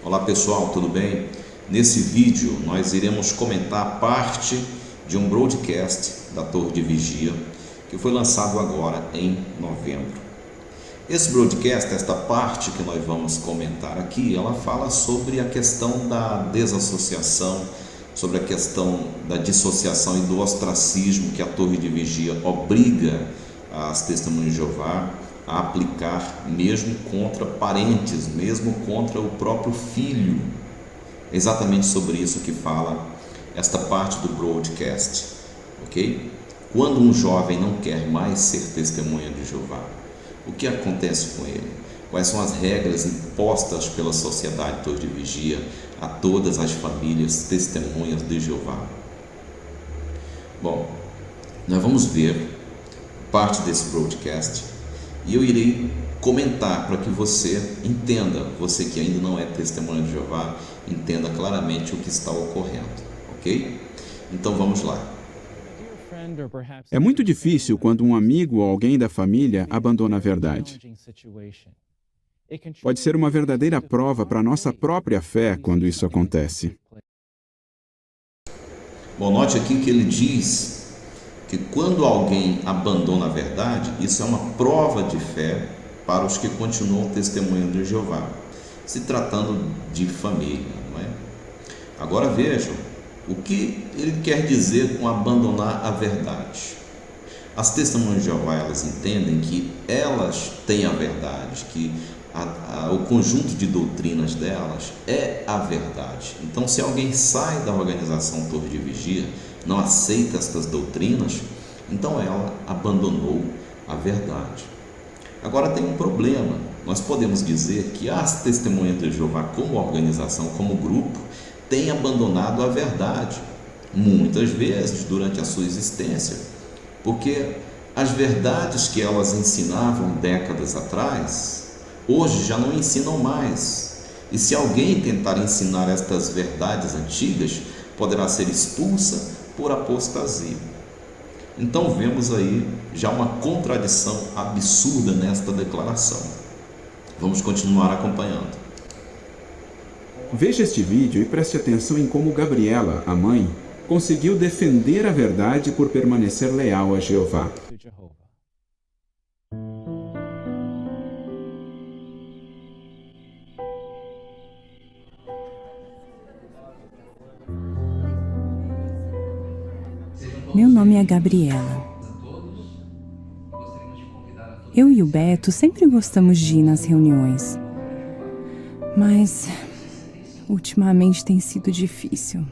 Olá pessoal, tudo bem? Nesse vídeo nós iremos comentar parte de um broadcast da Torre de Vigia que foi lançado agora em novembro. Esse broadcast, esta parte que nós vamos comentar aqui, ela fala sobre a questão da desassociação, sobre a questão da dissociação e do ostracismo que a Torre de Vigia obriga as testemunhas de Jeová a aplicar, mesmo contra parentes, mesmo contra o próprio filho. É exatamente sobre isso que fala esta parte do broadcast, ok? Quando um jovem não quer mais ser testemunha de Jeová, o que acontece com ele? Quais são as regras impostas pela sociedade Torre de Vigia a todas as famílias testemunhas de Jeová? Bom, nós vamos ver parte desse broadcast e eu irei comentar para que você entenda, você que ainda não é testemunha de Jeová, entenda claramente o que está ocorrendo, ok? Então vamos lá. É muito difícil quando um amigo ou alguém da família abandona a verdade. Pode ser uma verdadeira prova para a nossa própria fé quando isso acontece. Bom, note aqui que ele diz que quando alguém abandona a verdade, isso é uma prova de fé para os que continuam testemunhando de Jeová, se tratando de família, não é? Agora vejam o que ele quer dizer com abandonar a verdade. As testemunhas de Jeová, elas entendem que elas têm a verdade, que o conjunto de doutrinas delas é a verdade. Então, se alguém sai da organização Torre de Vigia, não aceita estas doutrinas, então ela abandonou a verdade. Agora tem um problema. Nós podemos dizer que as testemunhas de Jeová, como organização, como grupo, têm abandonado a verdade, muitas vezes durante a sua existência, porque as verdades que elas ensinavam décadas atrás, hoje já não ensinam mais. E se alguém tentar ensinar estas verdades antigas, poderá ser expulsa por apostasia. Então vemos aí já uma contradição absurda nesta declaração. Vamos continuar acompanhando. Veja este vídeo e preste atenção em como Gabriela, a mãe, conseguiu defender a verdade por permanecer leal a Jeová. Meu nome é Gabriela. Eu e o Beto sempre gostamos de ir nas reuniões. Mas, ultimamente tem sido difícil.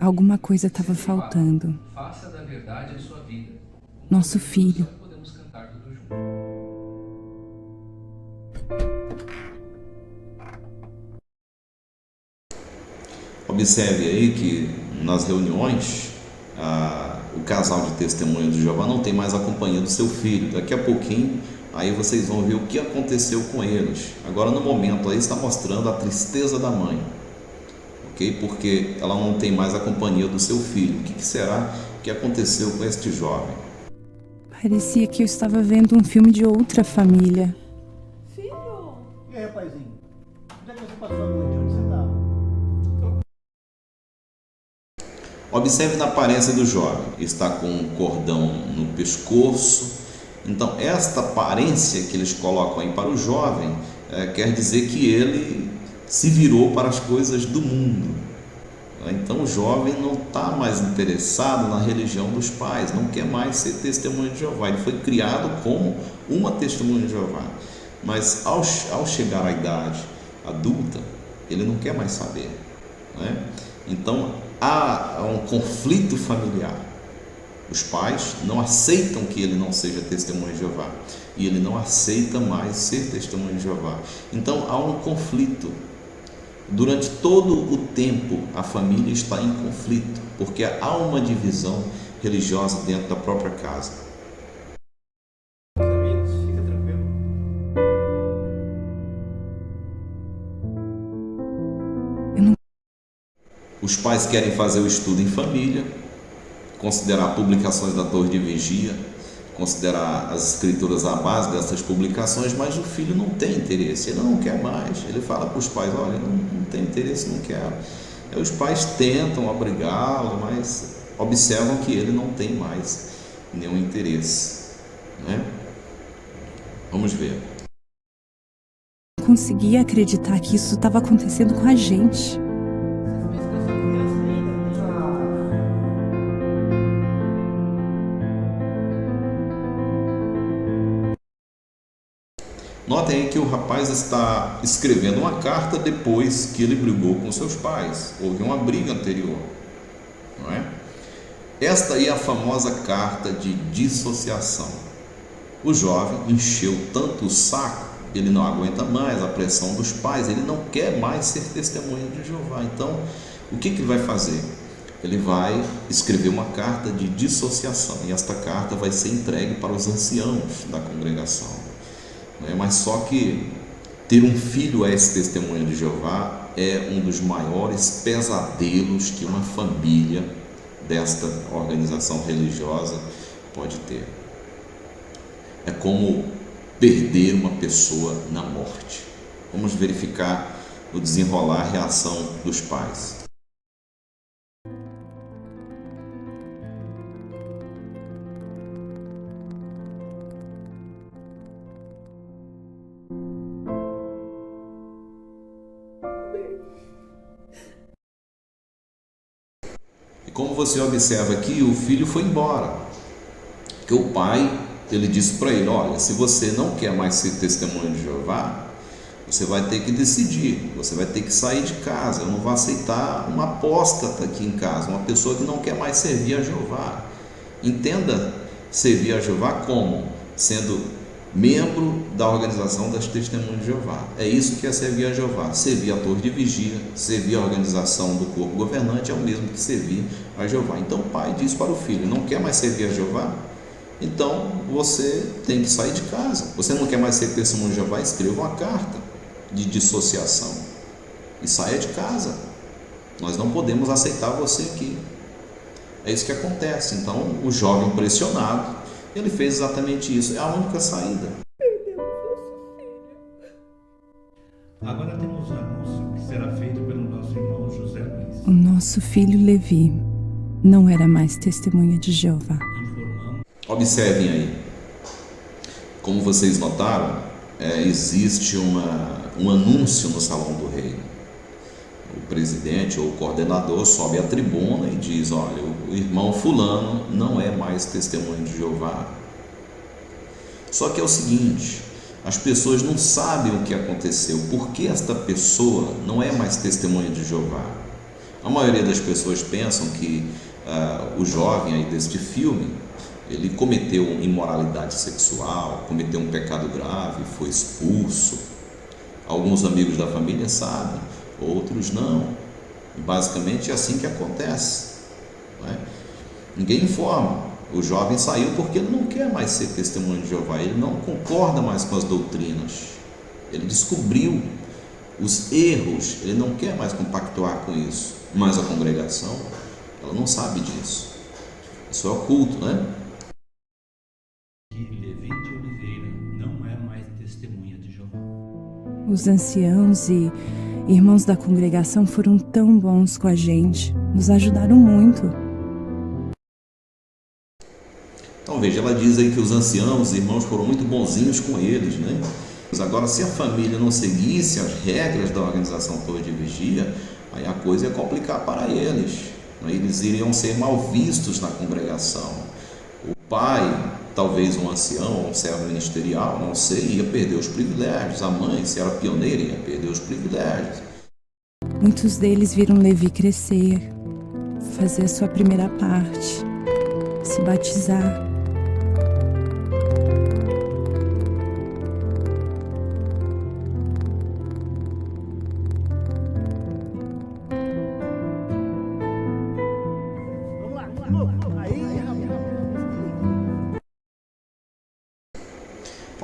Alguma coisa estava faltando. Nosso filho. Observe aí que nas reuniões o casal de testemunhas de Jeová não tem mais a companhia do seu filho. Daqui a pouquinho aí vocês vão ver o que aconteceu com eles. Agora no momento aí está mostrando a tristeza da mãe, ok? Porque ela não tem mais a companhia do seu filho. O que será que aconteceu com este jovem? Parecia que eu estava vendo um filme de outra família. Filho! E aí, rapazinho? Onde é que você passou a noite? Onde você estava? Observe na aparência do jovem, está com um cordão no pescoço. Então, esta aparência que eles colocam aí para o jovem quer dizer que ele se virou para as coisas do mundo. Então, o jovem não está mais interessado na religião dos pais, não quer mais ser testemunha de Jeová. Ele foi criado como uma testemunha de Jeová, mas ao chegar à idade adulta, ele não quer mais saber, né? Então, há um conflito familiar. Os pais não aceitam que ele não seja testemunha de Jeová e ele não aceita mais ser testemunha de Jeová. Então há um conflito. Durante todo o tempo a família está em conflito, porque há uma divisão religiosa dentro da própria casa. Amigos, fica tranquilo. Os pais querem fazer o estudo em família, considerar publicações da Torre de Vigia, considerar as escrituras a base dessas publicações, mas o filho não tem interesse, ele não quer mais. Ele fala para os pais: olha, não tem interesse, não quero. Aí os pais tentam obrigá-lo, mas observam que ele não tem mais nenhum interesse, né? Vamos ver. Não conseguia acreditar que isso estava acontecendo com a gente. Notem aí que o rapaz está escrevendo uma carta depois que ele brigou com seus pais. Houve uma briga anterior, não é? Esta aí é a famosa carta de dissociação. O jovem encheu tanto o saco, ele não aguenta mais a pressão dos pais, ele não quer mais ser testemunha de Jeová. Então, o que ele vai fazer? Ele vai escrever uma carta de dissociação, e esta carta vai ser entregue para os anciãos da congregação. Mas só que ter um filho ex-testemunha de Jeová é um dos maiores pesadelos que uma família desta organização religiosa pode ter. É como perder uma pessoa na morte. Vamos verificar o desenrolar, a reação dos pais. Como você observa aqui, o filho foi embora, porque o pai, ele disse para ele: olha, se você não quer mais ser testemunha de Jeová, você vai ter que decidir, você vai ter que sair de casa. Eu não vou aceitar uma apóstata aqui em casa, uma pessoa que não quer mais servir a Jeová. Entenda servir a Jeová como? Sendo membro da organização das testemunhas de Jeová. É isso que é servir a Jeová. Servir a torre de vigia, servir a organização do corpo governante é o mesmo que servir a Jeová. Então o pai diz para o filho: não quer mais servir a Jeová? Então você tem que sair de casa. Você não quer mais ser testemunha de Jeová? Escreva uma carta de dissociação e saia de casa. Nós não podemos aceitar você aqui. É isso que acontece. Então o jovem pressionado, ele fez exatamente isso. É a única saída. Agora temos um anúncio que será feito pelo nosso irmão José Luiz. O nosso filho Levi não era mais testemunha de Jeová. Observem aí. Como vocês notaram, existe um anúncio no salão do rei. O presidente ou o coordenador sobe à tribuna e diz: olha, o irmão fulano não é mais testemunho de Jeová. Só que é o seguinte: as pessoas não sabem o que aconteceu, por que esta pessoa não é mais testemunha de Jeová. A maioria das pessoas pensam que o jovem aí deste filme, ele cometeu imoralidade sexual, cometeu um pecado grave, foi expulso. Alguns amigos da família sabem, outros não. Basicamente é assim que acontece, não é? Ninguém informa. O jovem saiu porque ele não quer mais ser testemunho de Jeová, ele não concorda mais com as doutrinas, ele descobriu os erros, ele não quer mais compactuar com isso. Mas a congregação, ela não sabe disso. Isso é oculto, né? Que Levi de Oliveira não é mais testemunha de Jeová. Os anciãos e irmãos da congregação foram tão bons com a gente, nos ajudaram muito. Então veja, ela diz aí que os anciãos, os irmãos foram muito bonzinhos com eles, né? Mas agora, se a família não seguisse as regras da organização Torre de Vigia, aí a coisa ia complicar para eles, né? Eles iriam ser mal vistos na congregação. O pai, talvez um ancião ou um servo ministerial, não sei, ia perder os privilégios. A mãe, se era pioneira, ia perder os privilégios. Muitos deles viram Levi crescer, fazer a sua primeira parte, se batizar.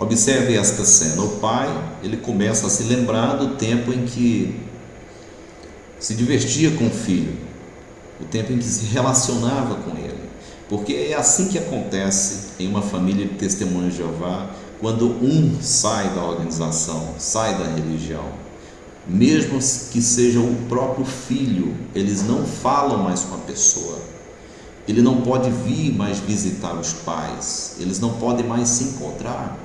Observe esta cena. O pai, ele começa a se lembrar do tempo em que se divertia com o filho, o tempo em que se relacionava com ele. Porque é assim que acontece em uma família de testemunhas de Jeová, quando um sai da organização, sai da religião. Mesmo que seja o próprio filho, eles não falam mais com a pessoa. Ele não pode vir mais visitar os pais, eles não podem mais se encontrar.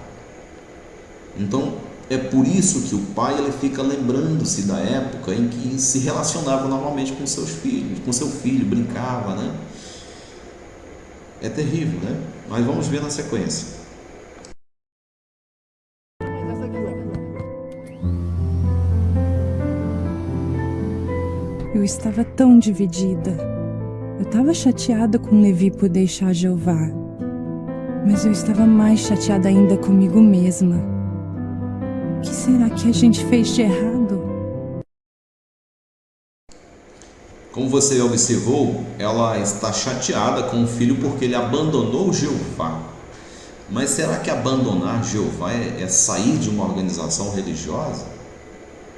Então, é por isso que o pai ele fica lembrando-se da época em que se relacionava normalmente com seus filhos, com seu filho, brincava, né? É terrível, né? Mas vamos ver na sequência. Eu estava tão dividida. Eu estava chateada com Levi por deixar Jeová. Mas eu estava mais chateada ainda comigo mesma. O que será que a gente fez de errado? Como você observou, ela está chateada com o filho porque ele abandonou Jeová. Mas será que abandonar Jeová é sair de uma organização religiosa?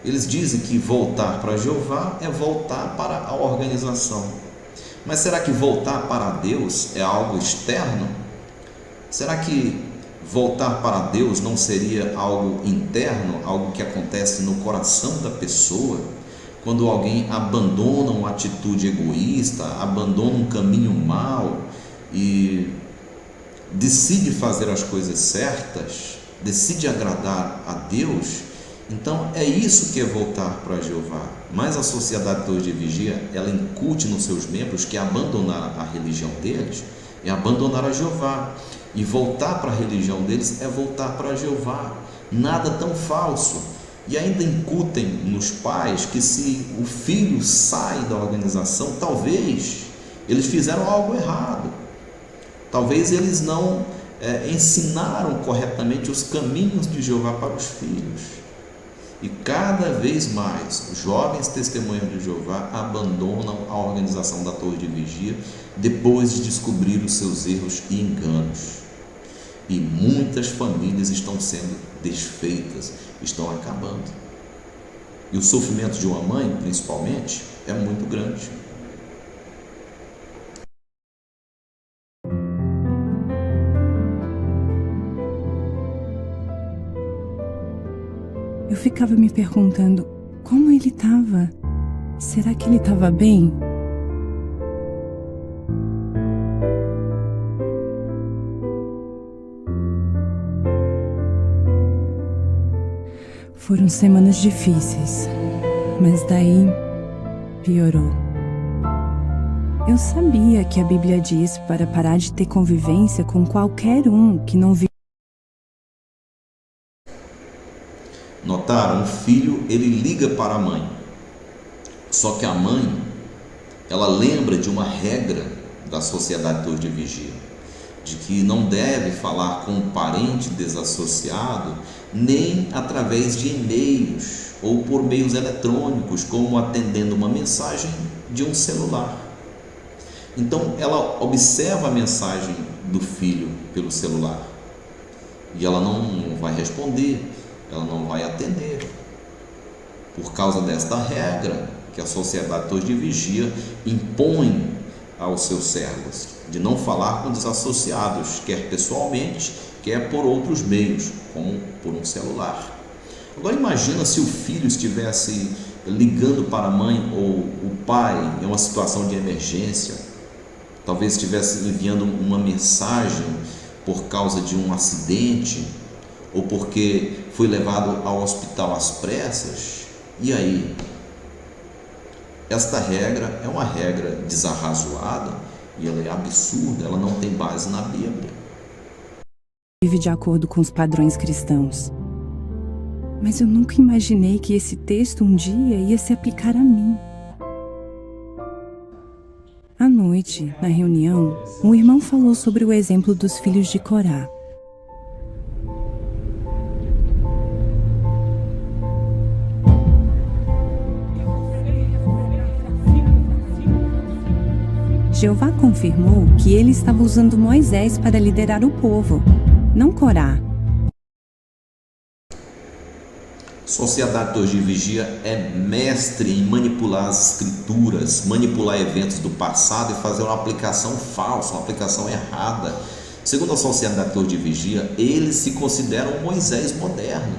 Eles dizem que voltar para Jeová é voltar para a organização. Mas será que voltar para Deus é algo externo? Será que voltar para Deus não seria algo interno, algo que acontece no coração da pessoa? Quando alguém abandona uma atitude egoísta, abandona um caminho mau e decide fazer as coisas certas, decide agradar a Deus, então é isso que é voltar para Jeová. Mas a Sociedade Torres de Vigia, ela incute nos seus membros que abandonar a religião deles é abandonar a Jeová, e voltar para a religião deles é voltar para Jeová. Nada tão falso. E ainda incutem nos pais que se o filho sai da organização, talvez eles fizeram algo errado, talvez eles não ensinaram corretamente os caminhos de Jeová para os filhos. E cada vez mais os jovens testemunhas de Jeová abandonam a organização da Torre de Vigia depois de descobrir os seus erros e enganos. E muitas famílias estão sendo desfeitas, estão acabando. E o sofrimento de uma mãe, principalmente, é muito grande. Eu ficava me perguntando como ele estava. Será que ele estava bem? Foram semanas difíceis, mas daí piorou. Eu sabia que a Bíblia diz para parar de ter convivência com qualquer um que não vive. Notaram? O filho, ele liga para a mãe. Só que a mãe, ela lembra de uma regra da Sociedade Torres de Vigia, de que não deve falar com um parente desassociado, nem através de e-mails ou por meios eletrônicos, como atendendo uma mensagem de um celular. Então ela observa a mensagem do filho pelo celular e ela não vai responder, ela não vai atender, por causa desta regra que a Sociedade Torres de Vigia impõe aos seus servos, de não falar com desassociados, quer pessoalmente, quer por outros meios, como por um celular. Agora imagina se o filho estivesse ligando para a mãe ou o pai em uma situação de emergência, talvez estivesse enviando uma mensagem por causa de um acidente, ou porque foi levado ao hospital às pressas. E aí? Esta regra é uma regra desarrazoada e ela é absurda, ela não tem base na Bíblia. Vive de acordo com os padrões cristãos. Mas eu nunca imaginei que esse texto um dia ia se aplicar a mim. À noite, na reunião, um irmão falou sobre o exemplo dos filhos de Corá. Jeová confirmou que ele estava usando Moisés para liderar o povo, não Corá. Sociedade Torre de Vigia é mestre em manipular as escrituras, manipular eventos do passado e fazer uma aplicação falsa, uma aplicação errada. Segundo a Sociedade Torre de Vigia, eles se consideram Moisés moderno.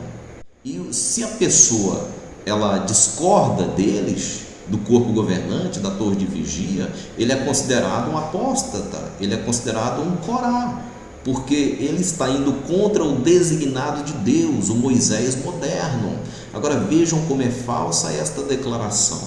E se a pessoa ela discorda deles, do corpo governante, da Torre de Vigia, ele é considerado um apóstata, ele é considerado um Corá, porque ele está indo contra o designado de Deus, o Moisés moderno. Agora vejam como é falsa esta declaração.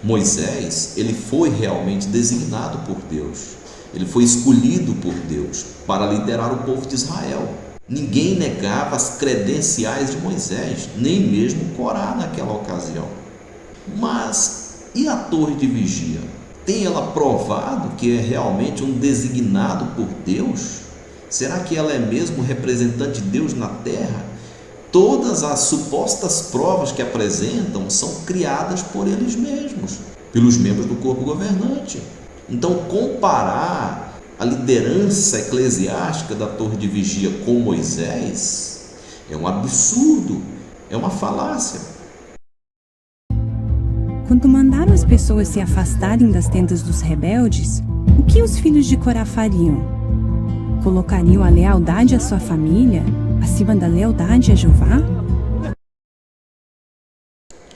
Moisés, ele foi realmente designado por Deus, ele foi escolhido por Deus para liderar o povo de Israel. Ninguém negava as credenciais de Moisés, nem mesmo Corá naquela ocasião. Mas e a Torre de Vigia? Tem ela provado que é realmente um designado por Deus? Será que ela é mesmo representante de Deus na terra? Todas as supostas provas que apresentam são criadas por eles mesmos, pelos membros do corpo governante. Então, comparar a liderança eclesiástica da Torre de Vigia com Moisés é um absurdo, é uma falácia. Quando mandaram as pessoas se afastarem das tendas dos rebeldes, o que os filhos de Corá fariam? Colocariam a lealdade à sua família acima da lealdade a Jeová?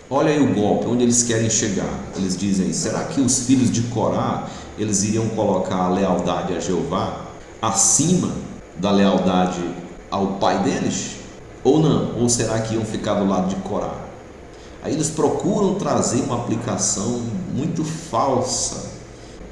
Olha aí o golpe, onde eles querem chegar. Eles dizem, será que os filhos de Corá, eles iriam colocar a lealdade a Jeová acima da lealdade ao pai deles? Ou não? Ou será que iam ficar do lado de Corá? Aí eles procuram trazer uma aplicação muito falsa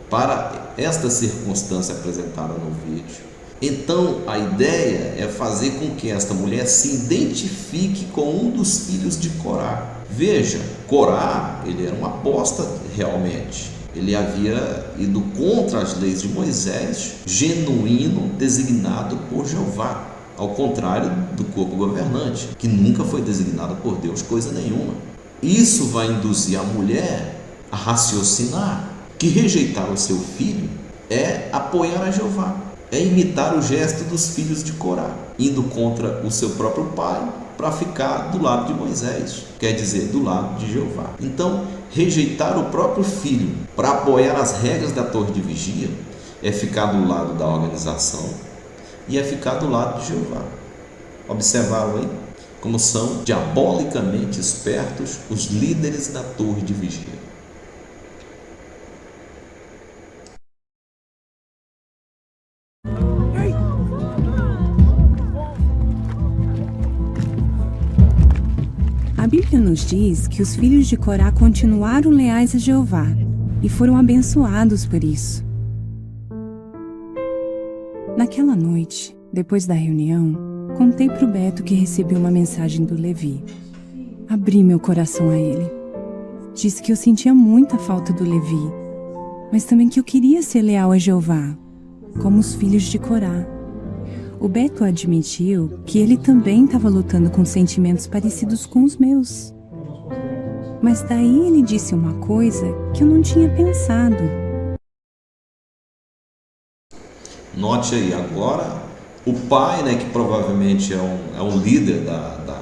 para esta circunstância apresentada no vídeo. Então a ideia é fazer com que esta mulher se identifique com um dos filhos de Corá. Veja, Corá, ele era um apóstata realmente. Ele havia ido contra as leis de Moisés, genuíno, designado por Jeová. Ao contrário do corpo governante, que nunca foi designado por Deus coisa nenhuma. Isso vai induzir a mulher a raciocinar que rejeitar o seu filho é apoiar a Jeová, é imitar o gesto dos filhos de Corá, indo contra o seu próprio pai para ficar do lado de Moisés, quer dizer, do lado de Jeová. Então, rejeitar o próprio filho para apoiar as regras da Torre de Vigia é ficar do lado da organização e é ficar do lado de Jeová. Observaram aí como são diabolicamente espertos os líderes da Torre de Vigia. A Bíblia nos diz que os filhos de Corá continuaram leais a Jeová e foram abençoados por isso. Naquela noite, depois da reunião, contei para o Beto que recebi uma mensagem do Levi. Abri meu coração a ele. Disse que eu sentia muita falta do Levi, mas também que eu queria ser leal a Jeová, como os filhos de Corá. O Beto admitiu que ele também estava lutando com sentimentos parecidos com os meus. Mas daí ele disse uma coisa que eu não tinha pensado. Note aí, agora o pai, né, que provavelmente é um líder da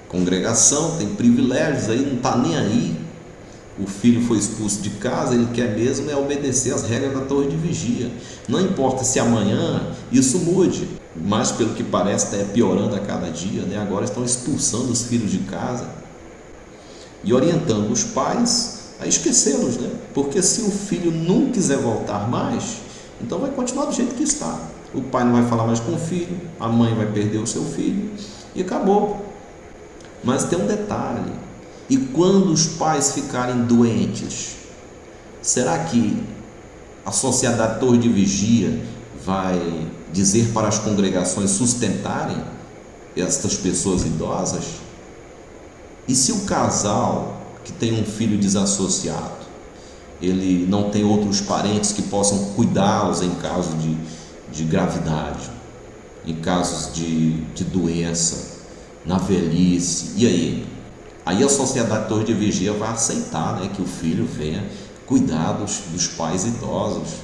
congregação, tem privilégios aí, não está nem aí. O filho foi expulso de casa, ele quer mesmo é obedecer às regras da Torre de Vigia. Não importa se amanhã isso mude, mas pelo que parece está piorando a cada dia, né? Agora estão expulsando os filhos de casa e orientando os pais a esquecê-los, né? Porque se o filho não quiser voltar mais, então vai continuar do jeito que está. O pai não vai falar mais com o filho, a mãe vai perder o seu filho e acabou. Mas tem um detalhe: e quando os pais ficarem doentes, será que a Sociedade Torre de Vigia vai dizer para as congregações sustentarem estas pessoas idosas? E se o casal que tem um filho desassociado, ele não tem outros parentes que possam cuidá-los em caso de gravidade, em casos de doença, na velhice, e aí? Aí a Sociedade Torre de Vigia vai aceitar, né, que o filho venha cuidar dos pais idosos.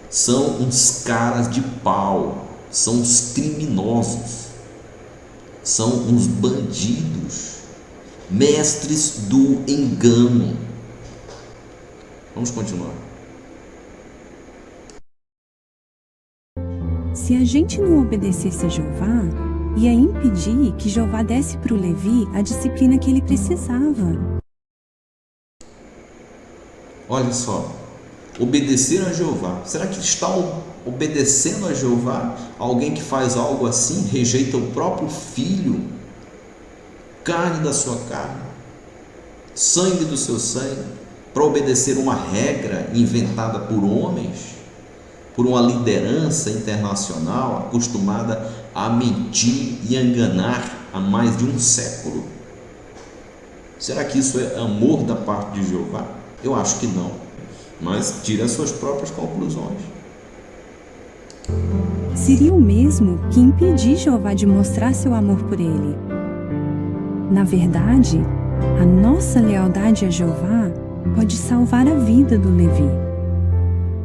São uns caras de pau, são uns criminosos. são uns bandidos, mestres do engano. Vamos continuar. Se a gente não obedecesse a Jeová, ia impedir que Jeová desse para o Levi a disciplina que ele precisava. Olha só, obedecer a Jeová. Será que está obedecendo a Jeová? Alguém que faz algo assim, rejeita o próprio filho, carne da sua carne, sangue do seu sangue, para obedecer uma regra inventada por homens, por uma liderança internacional acostumada a mentir e enganar há mais de um século? Será que isso é amor da parte de Jeová? Eu acho que não, mas tire as suas próprias conclusões. Seria o mesmo que impedir Jeová de mostrar seu amor por ele. Na verdade, a nossa lealdade a Jeová pode salvar a vida do Levi.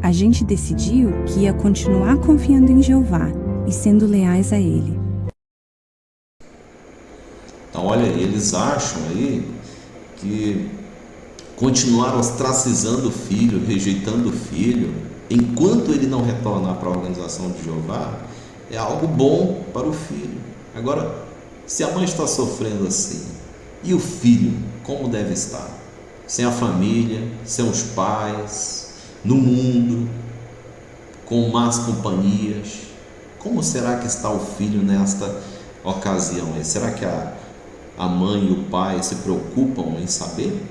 A gente decidiu que ia continuar confiando em Jeová e sendo leais a ele. Então, olha, eles acham aí que continuar ostracizando o filho, rejeitando o filho, enquanto ele não retornar para a organização de Jeová, é algo bom para o filho. Agora, se a mãe está sofrendo assim, e o filho, como deve estar? Sem a família, sem os pais, no mundo, com más companhias. Como será que está o filho nesta ocasião? Será que a mãe e o pai se preocupam em saber?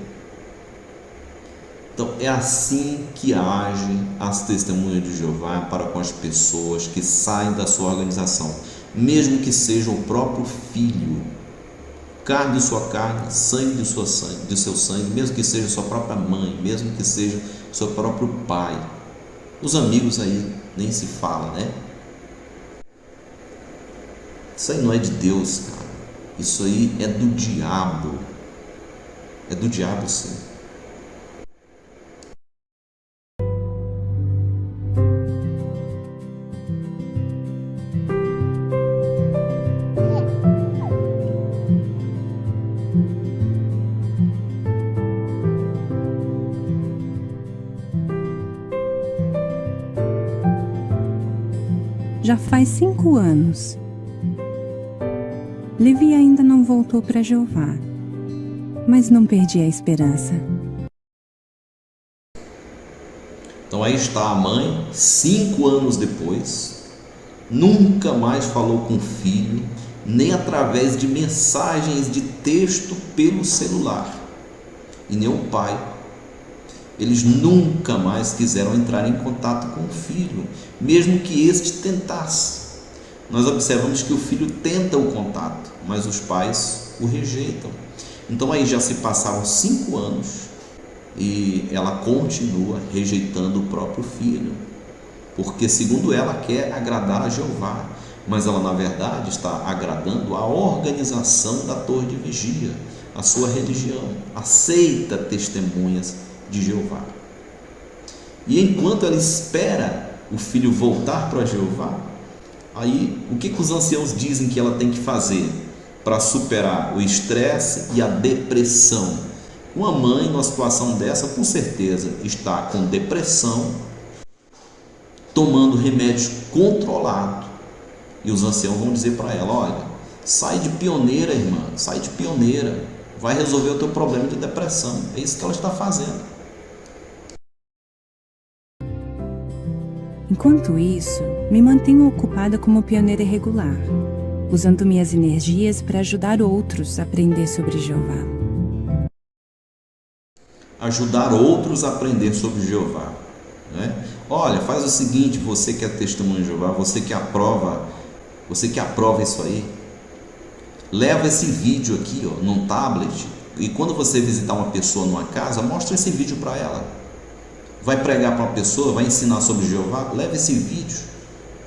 Então, é assim que agem as testemunhas de Jeová para com as pessoas que saem da sua organização, mesmo que seja o próprio filho, carne de sua carne, sangue de seu sangue, mesmo que seja sua própria mãe, mesmo que seja seu próprio pai. Os amigos aí nem se fala, né? Isso aí não é de Deus, cara. Isso aí é do diabo. É do diabo, sim. Já faz 5 anos. Levi ainda não voltou para Jeová, mas não perdi a esperança. Então aí está a mãe, 5 anos depois, nunca mais falou com o filho, nem através de mensagens de texto pelo celular, e nem o pai. Eles nunca mais quiseram entrar em contato com o filho, mesmo que este tentasse. Nós observamos que o filho tenta o contato, mas os pais o rejeitam. Então aí já se passaram 5 anos e ela continua rejeitando o próprio filho, porque segundo ela quer agradar a Jeová, mas ela na verdade está agradando a organização da torre de vigia, a sua religião, aceita testemunhas de Jeová. E enquanto ela espera o filho voltar para Jeová, aí o que os anciãos dizem que ela tem que fazer para superar o estresse e a depressão? Uma mãe numa situação dessa, com certeza, está com depressão, tomando remédios controlados. E os anciãos vão dizer para ela: olha, sai de pioneira, irmã, sai de pioneira, vai resolver o teu problema de depressão. É isso que ela está fazendo. Enquanto isso, me mantenho ocupada como pioneira regular, usando minhas energias para ajudar outros a aprender sobre Jeová. Ajudar outros a aprender sobre Jeová, né? Olha, faz o seguinte, você que é testemunho de Jeová, você que aprova isso aí, leva esse vídeo aqui, ó, num tablet, e quando você visitar uma pessoa numa casa, mostra esse vídeo para ela. Vai pregar para uma pessoa, vai ensinar sobre Jeová, leva esse vídeo,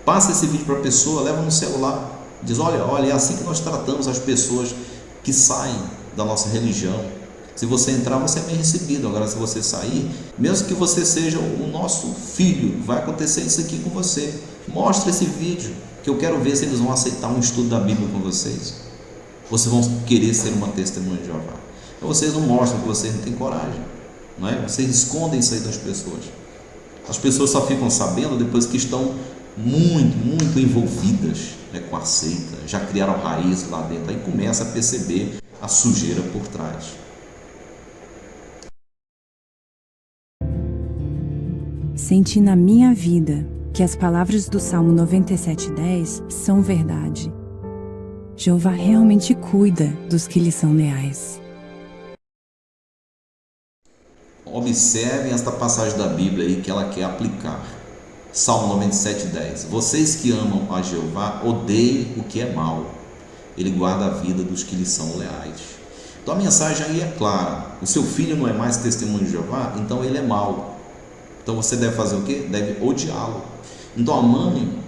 passa esse vídeo para a pessoa, leva no celular, diz: olha, é assim que nós tratamos as pessoas que saem da nossa religião. Se você entrar, você é bem recebido. Agora, se você sair, mesmo que você seja o nosso filho, vai acontecer isso aqui com você. Mostra esse vídeo, que eu quero ver se eles vão aceitar um estudo da Bíblia com vocês. Vocês vão querer ser uma testemunha de Jeová. Vocês não mostram que vocês não têm coragem, não é? Vocês escondem isso aí das pessoas. As pessoas só ficam sabendo depois que estão muito envolvidas, né, com a seita, já criaram raiz lá dentro, aí começa a perceber a sujeira por trás. Senti na minha vida que as palavras do Salmo 97:10 são verdade. Jeová realmente cuida dos que lhe são leais. Observem esta passagem da Bíblia aí que ela quer aplicar. Salmo 97:10. Vocês que amam a Jeová, odeiem o que é mal. Ele guarda a vida dos que lhe são leais. Então a mensagem aí é clara. O seu filho não é mais testemunho de Jeová, então ele é mau. Então você deve fazer o quê? Deve odiá-lo. Então a mãe,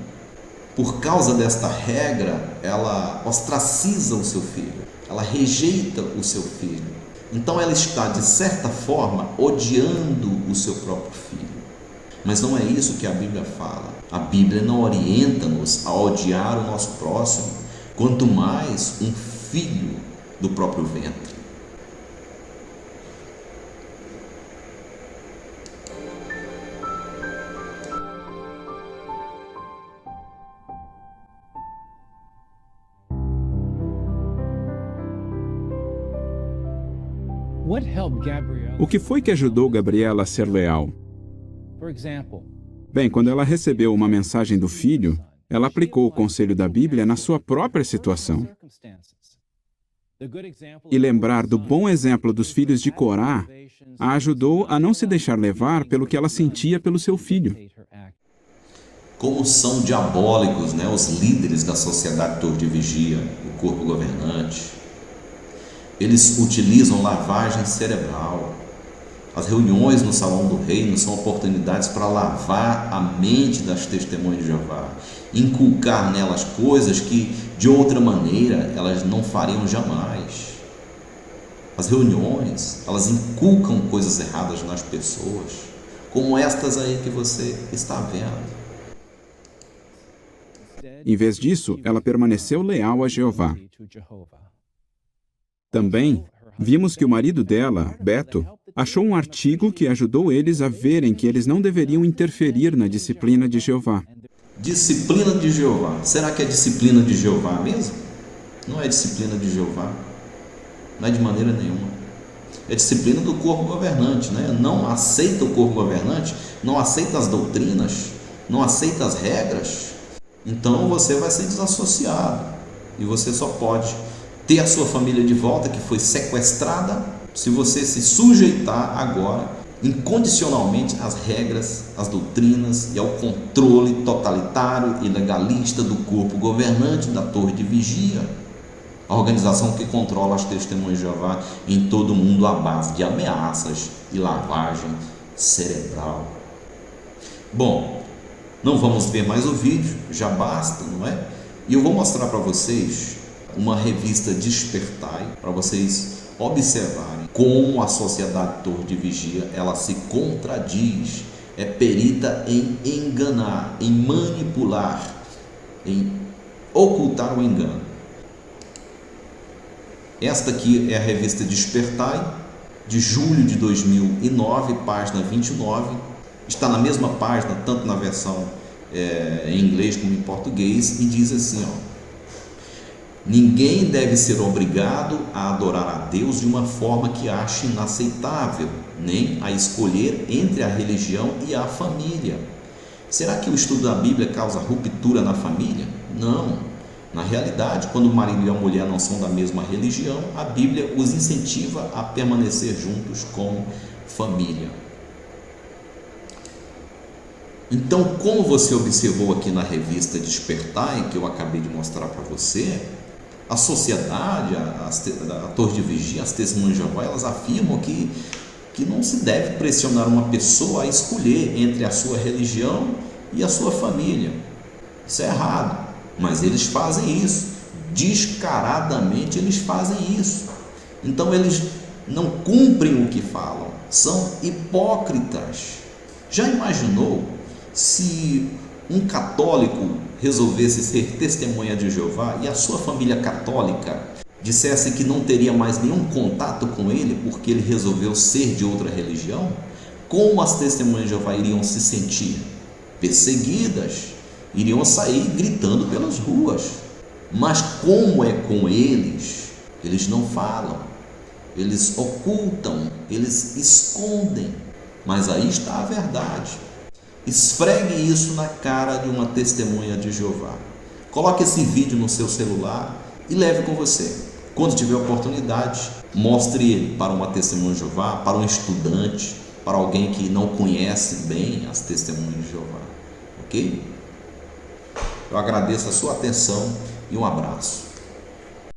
por causa desta regra, ela ostraciza o seu filho. Ela rejeita o seu filho. Então ela está, de certa forma, odiando o seu próprio filho. Mas não é isso que a Bíblia fala. A Bíblia não orienta-nos a odiar o nosso próximo, quanto mais um filho do próprio ventre. O que foi que ajudou Gabriela a ser leal? Bem, quando ela recebeu uma mensagem do filho, ela aplicou o conselho da Bíblia na sua própria situação. E lembrar do bom exemplo dos filhos de Corá a ajudou a não se deixar levar pelo que ela sentia pelo seu filho. Como são diabólicos, né, os líderes da sociedade torre de vigia, o corpo governante. Eles utilizam lavagem cerebral. As reuniões no Salão do Reino são oportunidades para lavar a mente das testemunhas de Jeová, inculcar nelas coisas que, de outra maneira, elas não fariam jamais. As reuniões, elas inculcam coisas erradas nas pessoas, como estas aí que você está vendo. Em vez disso, ela permaneceu leal a Jeová. Também vimos que o marido dela, Beto, achou um artigo que ajudou eles a verem que eles não deveriam interferir na disciplina de Jeová. Disciplina de Jeová. Será que é disciplina de Jeová mesmo? Não é disciplina de Jeová. Não é de maneira nenhuma. É disciplina do corpo governante, né? Não aceita o corpo governante, não aceita as doutrinas, não aceita as regras. Então você vai ser desassociado. E você só pode ter a sua família de volta, que foi sequestrada, se você se sujeitar agora, incondicionalmente, às regras, às doutrinas e ao controle totalitário e legalista do corpo governante da torre de vigia, a organização que controla as testemunhas de Jeová em todo o mundo à base de ameaças e lavagem cerebral. Bom, não vamos ver mais o vídeo, já basta, não é? E eu vou mostrar para vocês uma revista Despertai, para vocês observarem como a sociedade torre de vigia, ela se contradiz, é perita em enganar, em manipular, em ocultar o engano. Esta aqui é a revista Despertai, de julho de 2009, página 29, está na mesma página, tanto na versão em inglês como em português, e diz assim, ó: ninguém deve ser obrigado a adorar a Deus de uma forma que ache inaceitável, nem a escolher entre a religião e a família. Será que o estudo da Bíblia causa ruptura na família? Não. Na realidade, quando o marido e a mulher não são da mesma religião, a Bíblia os incentiva a permanecer juntos como família. Então, como você observou aqui na revista Despertai, que eu acabei de mostrar para você, a sociedade, a torre de vigia, as testemunhas de Jeová, elas afirmam que não se deve pressionar uma pessoa a escolher entre a sua religião e a sua família. Isso é errado, mas eles fazem isso, descaradamente eles fazem isso. Então eles não cumprem o que falam, são hipócritas. Já imaginou se um católico resolvesse ser testemunha de Jeová e a sua família católica dissesse que não teria mais nenhum contato com ele porque ele resolveu ser de outra religião, como as testemunhas de Jeová iriam se sentir? Perseguidas, iriam sair gritando pelas ruas. Mas como é com eles, eles não falam, eles ocultam, eles escondem. Mas aí está a verdade. Esfregue isso na cara de uma testemunha de Jeová. Coloque esse vídeo no seu celular e leve com você. Quando tiver oportunidade, mostre ele para uma testemunha de Jeová, para um estudante, para alguém que não conhece bem as testemunhas de Jeová. Ok? Eu agradeço a sua atenção e um abraço.